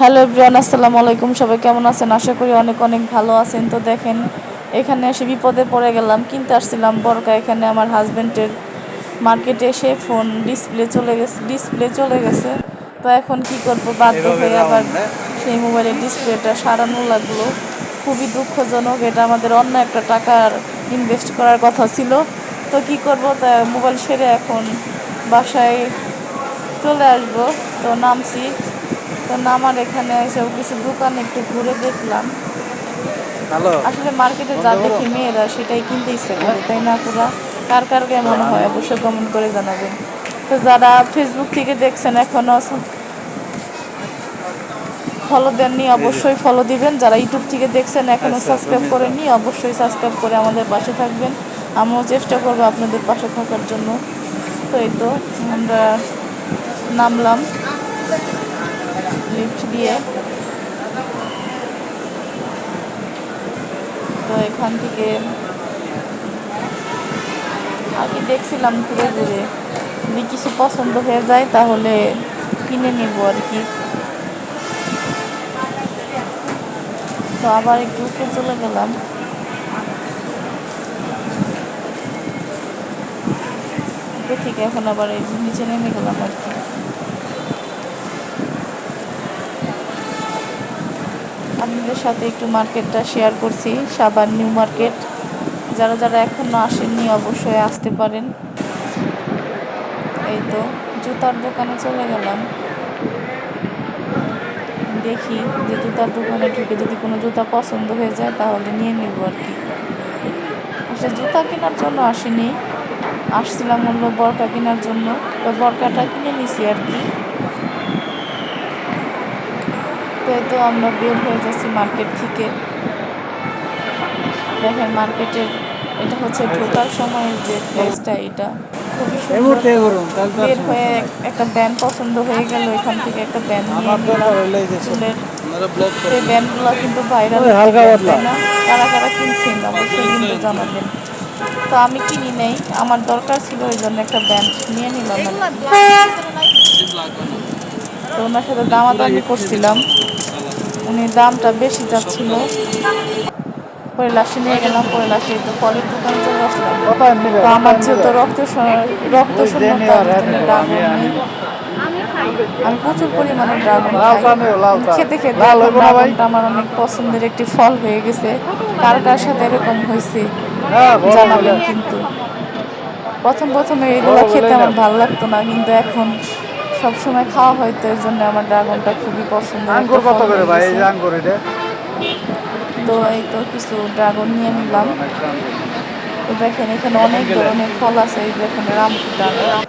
Hello everyone, আসসালামু আলাইকুম। সবাই কেমন আছেন? আশা করি অনেক অনেক ভালো আছেন। তো দেখেন, এখানে এসে বিপদে পড়ে গেলাম। কিনতে আসছিলাম বরকা। এখানে আমার হাজব্যান্ডের মার্কেটে এসে ফোন ডিসপ্লে চলে গেছে। তো এখন কি করব, বাধ্য হয়ে আবার সেই মোবাইলের ডিসপ্লেটা সারানো লাগলো। খুবই দুঃখজনক। এটা আমাদের অন্য একটা টাকার ইনভেস্ট করার কথা ছিল। তো কি করব, তা মোবাইল সেরে এখন বাসায় চলে আসবো। তো নামছি। তো নামার এখানে এসে কিছু দোকান একটু ঘুরে দেখলাম। হ্যালো আসলে মার্কেটে যা দেখি মেয়েরা সেটাই কিনতে ইচ্ছে করে, তাই না পুরা? কার কার কেমন হয় অবশ্যই কমেন্ট করে জানাবেন। তো যারা ফেসবুক থেকে দেখছেন এখনো ফলো দেননি, অবশ্যই ফলো দিবেন। যারা ইউটিউব থেকে দেখছেন এখনো সাবস্ক্রাইব করেননি, অবশ্যই সাবস্ক্রাইব করে আমাদের পাশে থাকবেন। আমিও চেষ্টা করবো আপনাদের পাশে থাকার জন্য। তো এই তো আমরা নামলাম লিফট দিয়ে। তো এখান থেকে আগে দেখছিলাম ঘুরে ঘুরে, যদি কিছু পছন্দ হয়ে যায় তাহলে কিনে নেব আর কি। তো আবার একটু উপরে চলে গেলাম। উপরে থেকে এখন আবার এই নিচে নেমে গেলাম আর কি। আপনাদের সাথে একটু মার্কেটটা শেয়ার করছি, সাভার নিউ মার্কেট। যারা যারা এখনো আসেননি অবশ্যই আসতে পারেন। এই তো জুতার দোকানে চলে গেলাম। দেখি যে জুতার দোকানে ঢুকে যদি কোনো জুতা পছন্দ হয়ে যায় তাহলে নিয়ে নেব আর কি। আসলে জুতা কেনার জন্য আসিনি, আসছিলাম হলো বরকা কেনার জন্য। তো বরকাটা কিনে নিছি আর কি। তো এই তো আমরা বের হয়ে যাচ্ছি মার্কেট থেকে। দেখেন মার্কেটের এটা হচ্ছে ঢোকার সময়ের যে প্লেসটা, এটা খুবই এই সুন্দর। মুহূর্তে তো করুন তাহলে তো আর বের হয়ে সমস্যা নাই। একটা ব্যান্ড পছন্দ হয়ে গেল, এখান থেকে একটা ব্যান্ড নিয়ে আমার নিলাম দরকার হইলে এই যে চুলের। আপনারা ব্লক তো করেন এই ব্যান্ডগুলো কিন্তু ভাইরাল ওই একটি হালকা ব্যান্ড, পাতলা তাই না? কারা কারা কিনছেন অবশ্যই কিন্তু জানাবেন। তো আমি কিনি নেই, আমার দরকার ছিল, ওই জন্য একটা ব্যান্ড নিয়ে নিলাম আর কি। তো ওনার সাথে দামাদামি করছিলাম, উনি দামটা বেশি চাচ্ছিল। পরে লাস্টে নিয়ে গেলাম। পরে লাস্টে তো ফলের দোকানে চলে আসলাম। কত নিবে তো কত আমার নিবে যেহেতু রক্ত ওই যে শূন্যতা, নিবার আমি হ্যাঁ তো নিব আমি ড্রাগন আমি নেই। আমি প্রচুর পরিমাণে ড্রাগন লাল খাই, চা নিও লাল কিন্তু চা খেতে খেতে লাল এখন হইব না ভাই ড্রাগনটা আমার অনেক পছন্দের একটি ফল হয়ে গেছে। কার কার সাথে এরকম হয়েছে হ্যাঁ বড় বলে জানাবেন কিন্তু। প্রথম প্রথমে এগুলো বড় খেতে বলেই না আমার ভালো লাগতো না, কিন্তু এখন সব সময় খাওয়া হয়তো, এর জন্য আমার ড্রাগনটা খুবই পছন্দের একটা আঙ্গুর কত ফল করে হয়ে ভাই এই গেছে। যে আঙ্গুর এটা তো এই তো কিছু ড্রাগন নিয়ে আঙ্গুর নিলাম। অনেক আঙ্গুর তো দেখেন এখানে অনেক গেলেন ধরনের ফল আছে, এই দেখেন রামপুটান।